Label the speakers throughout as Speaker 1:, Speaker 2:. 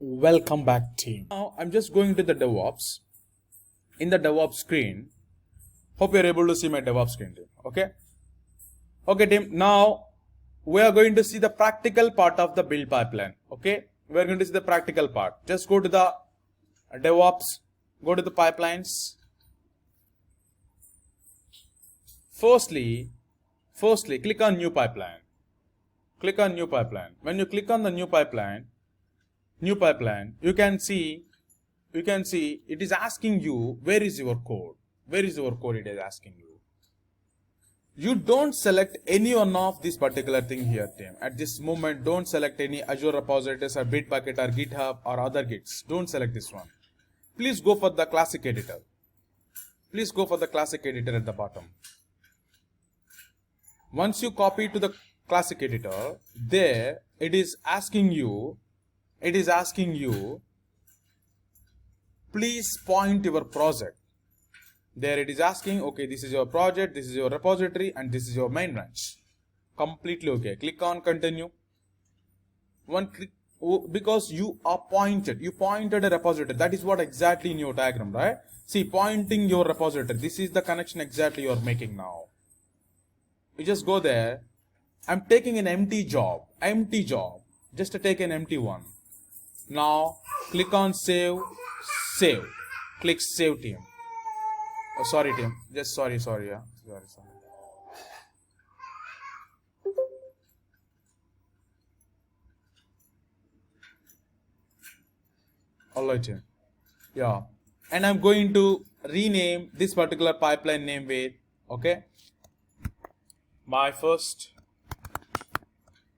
Speaker 1: Welcome back, team. Now I'm just going to the DevOps. In the DevOps screen, hope you're able to see my DevOps screen, team. Okay, team. Now we are going to see the practical part of the build pipeline. Okay, we're going to see the practical part. Just go to the DevOps, go to the pipelines. Firstly, click on new pipeline. Click on new pipeline. When you click on the new pipeline, you can see it is asking you where is your code. It is asking you. You don't select any one of this particular thing here, team. At this moment, don't select any Azure repositories or Bitbucket or GitHub or other Gits. Don't select this one. Please go for the classic editor. At the bottom. Once you copy to the classic editor, there it is asking you, please point your project. There it is asking, okay, this is your project, this is your repository, and this is your main branch. Completely okay. Click on continue. One click, because you pointed a repository. That is what exactly in your diagram, right? See, pointing your repository. This is the connection exactly you are making now. You just go there. I'm taking an empty job. Just to take an empty one. Now click on save. Click save, team. Oh, sorry, team. Just sorry. Yeah. Sorry. Alright, team. Yeah. And I'm going to rename this particular pipeline name with, okay, my first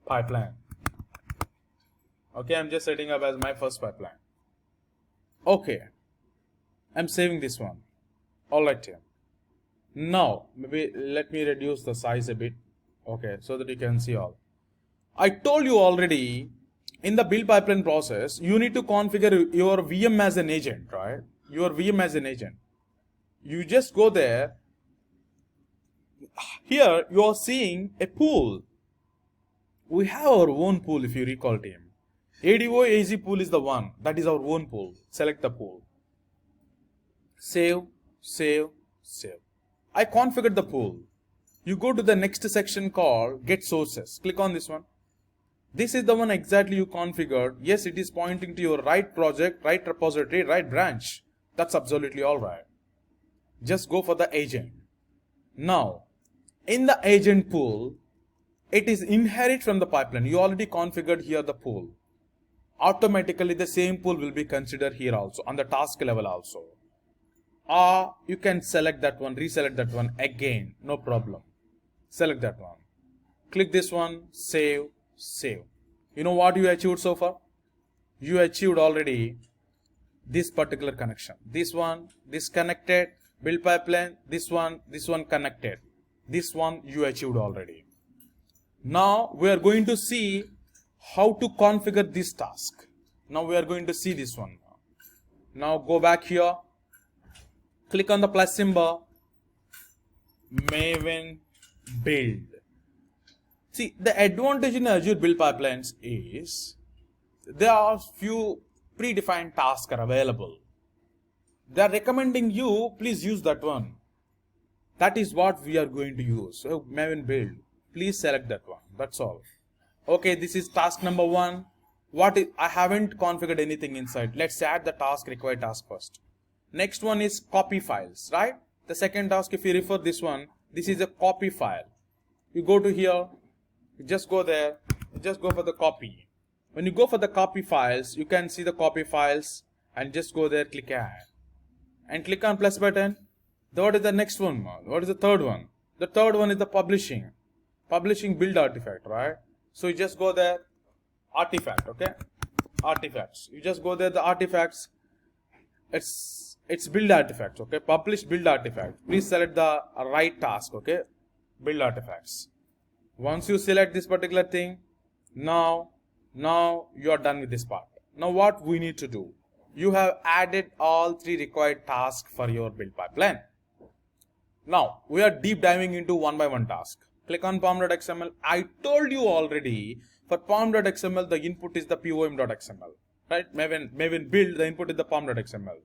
Speaker 1: pipeline. Okay, I'm just setting up as my first pipeline. Okay, I'm saving this one. Alright, here. Now, maybe let me reduce the size a bit. Okay, so that you can see all. I told you already, in the build pipeline process, you need to configure your VM as an agent, right? You just go there. Here, you are seeing a pool. We have our own pool, if you recall, team. ADO AZ pool is the one. That is our own pool. Select the pool. Save. I configured the pool. You go to the next section called Get Sources. Click on this one. This is the one exactly you configured. Yes, it is pointing to your right project, right repository, right branch. That's absolutely alright. Just go for the agent. Now, in the agent pool, it is inherit from the pipeline. You already configured here the pool. Automatically the same pool will be considered here also on the task level also. Or you can select that one, reselect that one again, no problem. Select that one. Click this one, save. You know what you achieved so far? You achieved already this particular connection. This one, this connected, build pipeline, this one connected. This one you achieved already. Now we are going to see how to configure this task. Now we are going to see this one. Now go back here. Click on the plus symbol. Maven build. See, the advantage in Azure build pipelines is there are few predefined tasks are available. They are recommending you, please use that one. That is what we are going to use. So Maven build. Please select that one. That's all. Okay, this is task number 1. I haven't configured anything inside. Let's add the task, required task first. Next one is copy files, right? The second task, if you refer this one, this is a copy file. You go to here, you just go there, you just go for the copy. When you go for the copy files, you can see the copy files and just go there, click add. And click on plus button. What is the next one? What is the third one? The third one is the publishing build artifact, right? So you just go there, artifact, okay? Artifacts. You just go there, the artifacts. It's build artifacts, okay? Publish build artifact. Please select the right task, okay? Build artifacts. Once you select this particular thing, now you are done with this part. Now what we need to do? You have added all 3 required tasks for your build pipeline. Now we are deep diving into one by one task. Click on pom.xml. I told you already, for pom.xml the input is the pom.xml. right? Maven build, the input is the pom.xml.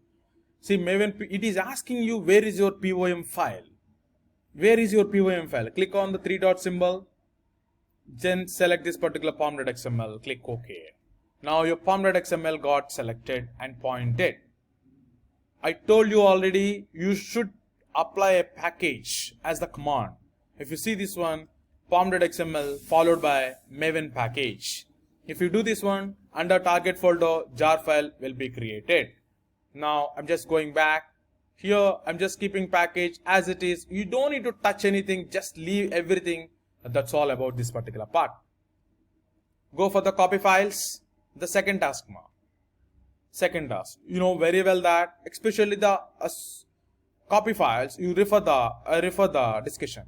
Speaker 1: See, Maven, it is asking you where is your POM file. Where is your POM file? Click on the 3 dot symbol, then select this particular pom.xml, click OK. Now your pom.xml got selected and pointed. I told you already, you should apply a package as the command. If you see this one, pom.xml followed by Maven package. If you do this one, under target folder, jar file will be created. Now I'm just going back. Here I'm just keeping package as it is. You don't need to touch anything, just leave everything. That's all about this particular part. Go for the copy files. The second task. Second task. You know very well that especially the copy files, you refer the discussion.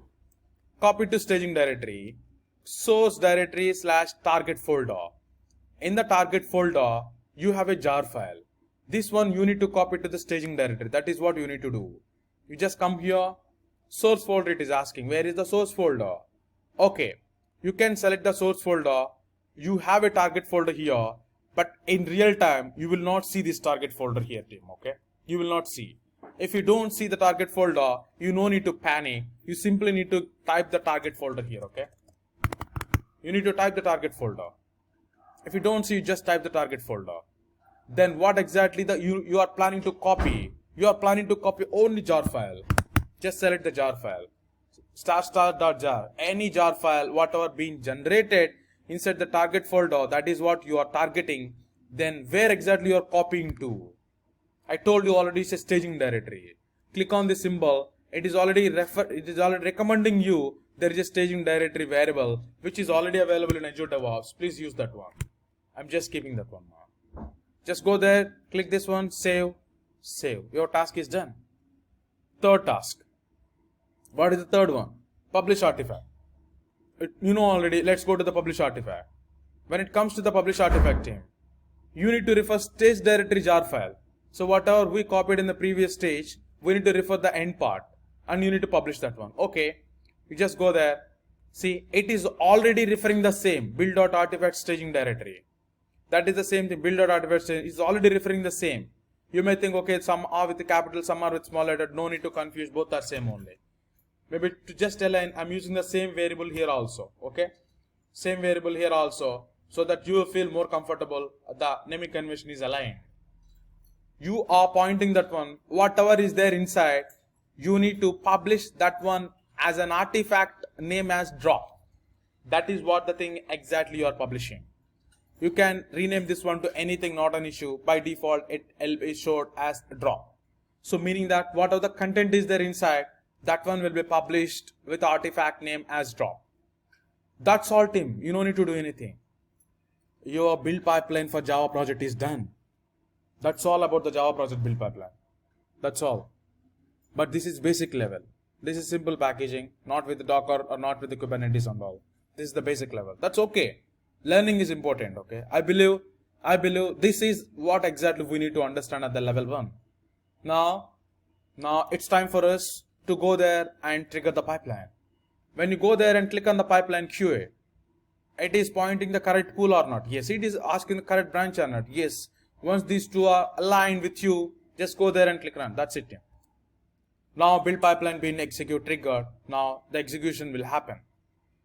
Speaker 1: Copy to staging directory, source directory / target folder. In the target folder, you have a jar file. This one you need to copy to the staging directory. That is what you need to do. You just come here, source folder it is asking. Where is the source folder? Okay, you can select the source folder. You have a target folder here, but in real time, you will not see this target folder here, team. Okay, you will not see. If you don't see the target folder, you no need to panic. You simply need to type the target folder here. Okay, you need to type the target folder. If you don't see, you just type the target folder. Then what exactly you are planning to copy? You are planning to copy only jar file. Just select the jar file. **.jar. Any jar file, whatever being generated inside the target folder, that is what you are targeting. Then where exactly you are copying to? I told you already it's a staging directory. Click on the symbol. It is already recommending you there is a staging directory variable which is already available in Azure Devops. Please use that one. I'm just keeping that one now. Just go there, click this one, save. Your task is done. Third task. What is the third one? Publish artifact. You know already, let's go to the publish artifact. When it comes to the publish artifact team, you need to refer stage directory jar file. So whatever we copied in the previous stage, we need to refer the end part and you need to publish that one. Okay, you just go there. See, it is already referring the same build.artifact staging directory. That is the same thing. Build.artifact staging is already referring the same. You may think, okay, some are with the capital, some are with small letter. No need to confuse, both are same only. Maybe to just align, I'm using the same variable here also. Okay, same variable here also, so that you will feel more comfortable. The naming convention is aligned. You are pointing that one. Whatever is there inside, you need to publish that one as an artifact name as drop. That is what the thing exactly you are publishing. You can rename this one to anything, not an issue. By default, it will be showed as drop. So meaning that whatever the content is there inside, that one will be published with artifact name as drop. That's all, team. You don't need to do anything. Your build pipeline for Java project is done. That's all about the Java project build pipeline. That's all. But this is basic level. This is simple packaging, not with the Docker or not with the Kubernetes and all. This is the basic level. That's okay. Learning is important. Okay. I believe this is what exactly we need to understand at the level 1. Now it's time for us to go there and trigger the pipeline. When you go there and click on the pipeline QA, it is pointing the correct pool or not. Yes, it is asking the correct branch or not. Yes. Once these two are aligned with you, just go there and click run. That's it. Now build pipeline being execute triggered. Now the execution will happen.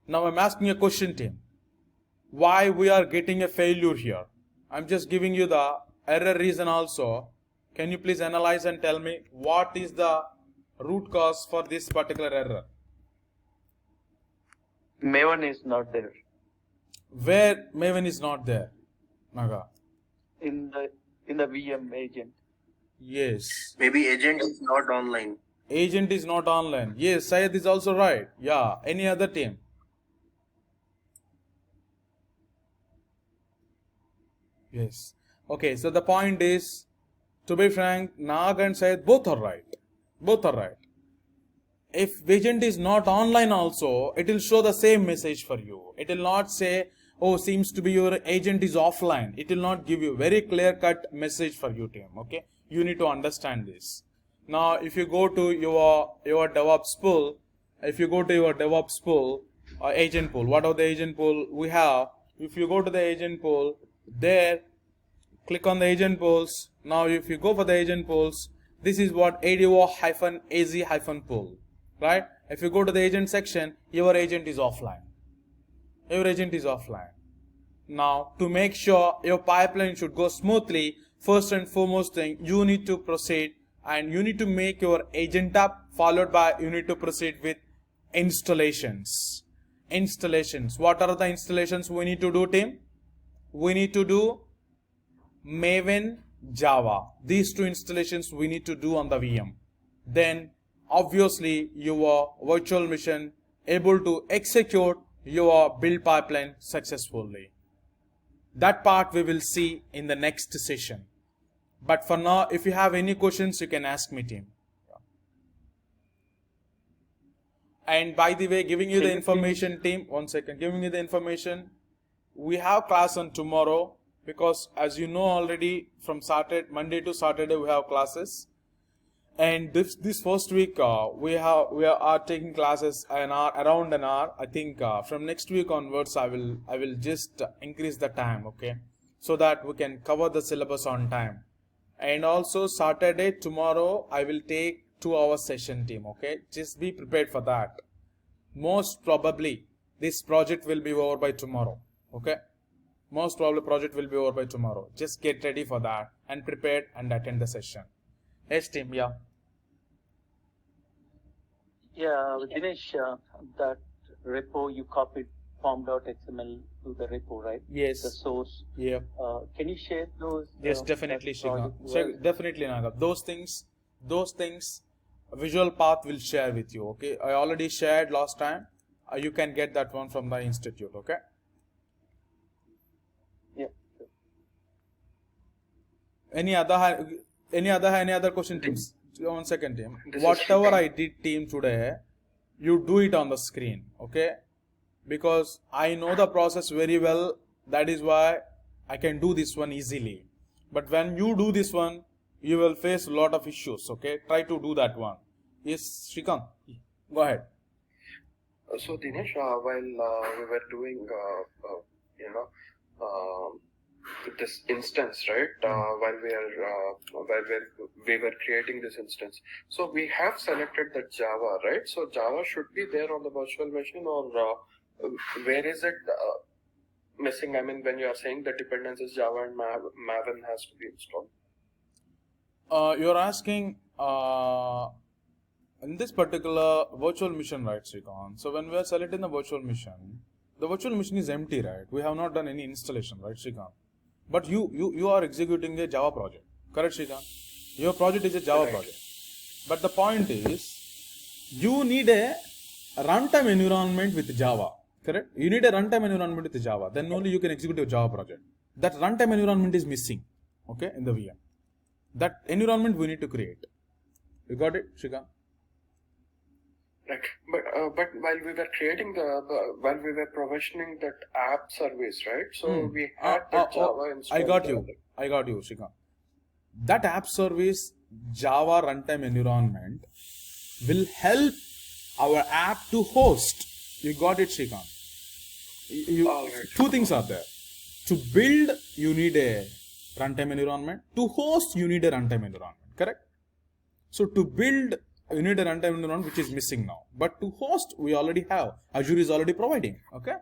Speaker 1: Now I'm asking a question, team. Why we are getting a failure here? I'm just giving you the error reason also. Can you please analyze and tell me what is the root cause for this particular error?
Speaker 2: Maven is not there.
Speaker 1: Where Maven is not there? Naga.
Speaker 2: In the VM agent.
Speaker 1: Yes.
Speaker 3: Maybe agent is not online.
Speaker 1: Agent is not online. Yes, Syed is also right. Yeah. Any other team? Yes. Okay. So the point is, to be frank, Nag and Syed both are right. Both are right. If agent is not online also, it will show the same message for you. It will not say, oh, seems to be your agent is offline. It will not give you very clear-cut message for you, team. Okay, you need to understand this. Now, if you go to your DevOps pool, agent pool, what are the agent pool we have? If you go to the agent pool, there click on the agent pools. Now if you go for the agent pools, this is what ADO-AZ-pool, right? If you go to the agent section, your agent is offline. Your agent is offline. Now, to make sure your pipeline should go smoothly, first and foremost thing, you need to proceed and you need to make your agent up, followed by you need to proceed with installations. Installations. What are the installations we need to do, team? We need to do Maven, Java. These two installations we need to do on the VM. Then, obviously, your virtual machine able to execute your build pipeline successfully. That part we will see in the next session. But for now, if you have any questions, you can ask me, team. And by the way, giving you the information, team, one second, giving you the information, we have class on tomorrow because as you know already from Monday to Saturday we have classes. And this first week we are taking classes around an hour. I think from next week onwards I will just increase the time, okay, so that we can cover the syllabus on time. And also Saturday, tomorrow, I will take 2-hour session, team, okay. Just be prepared for that. Most probably this project will be over by tomorrow, okay. Most probably project will be over by tomorrow. Just get ready for that and prepared and attend the session. Yes, team, yeah.
Speaker 2: Yeah, Dinesh, that repo you copied form.xml to the repo, right?
Speaker 1: Yes.
Speaker 2: The source.
Speaker 1: Yeah.
Speaker 2: Can you share those?
Speaker 1: Yes, definitely, Shrikant. So definitely, Naga. Those things, Visual Path will share with you. Okay, I already shared last time. You can get that one from the institute. Okay.
Speaker 2: Yeah. Sure.
Speaker 1: Any other question, teams? 1 second, team. Whatever I did, team, today, you do it on the screen. Okay. Because I know the process very well, that is why I can do this one easily. But when you do this one, you will face a lot of issues, okay? Try to do that one. Yes, Shrikant, go ahead.
Speaker 3: So Dinesh, while we were doing, this instance, right? While we were creating this instance, so we have selected the Java, right? So Java should be there on the virtual machine, or where is it missing? I mean, when you are saying the dependencies Java and Maven has to be installed.
Speaker 1: You're asking in this particular virtual machine, right, Shrikant? So when we are selecting the virtual machine is empty, right? We have not done any installation, right, Shrikant? But you are executing a Java project, correct, Shrikant? Your project is a Java project. But the point is, you need a runtime environment with Java, correct? You need a runtime environment with Java. Then only you can execute your Java project. That runtime environment is missing, okay, in the VM. That environment we need to create. You got it, Shrikant?
Speaker 3: Right, but while we were creating while we were provisioning that app service, right? So we had the Java installed.
Speaker 1: I got you, Shrikant. That app service Java runtime environment will help our app to host. You got it, Shrikant. Two things are there. To build, you need a runtime environment. To host, you need a runtime environment. Correct? So to build, you need a runtime environment which is missing now. But to host, we already have. Azure is already providing. Okay?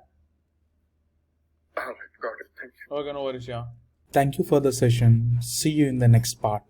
Speaker 3: All right, got it. Thank you.
Speaker 1: Okay, no worries, yeah. Thank you for the session. See you in the next part.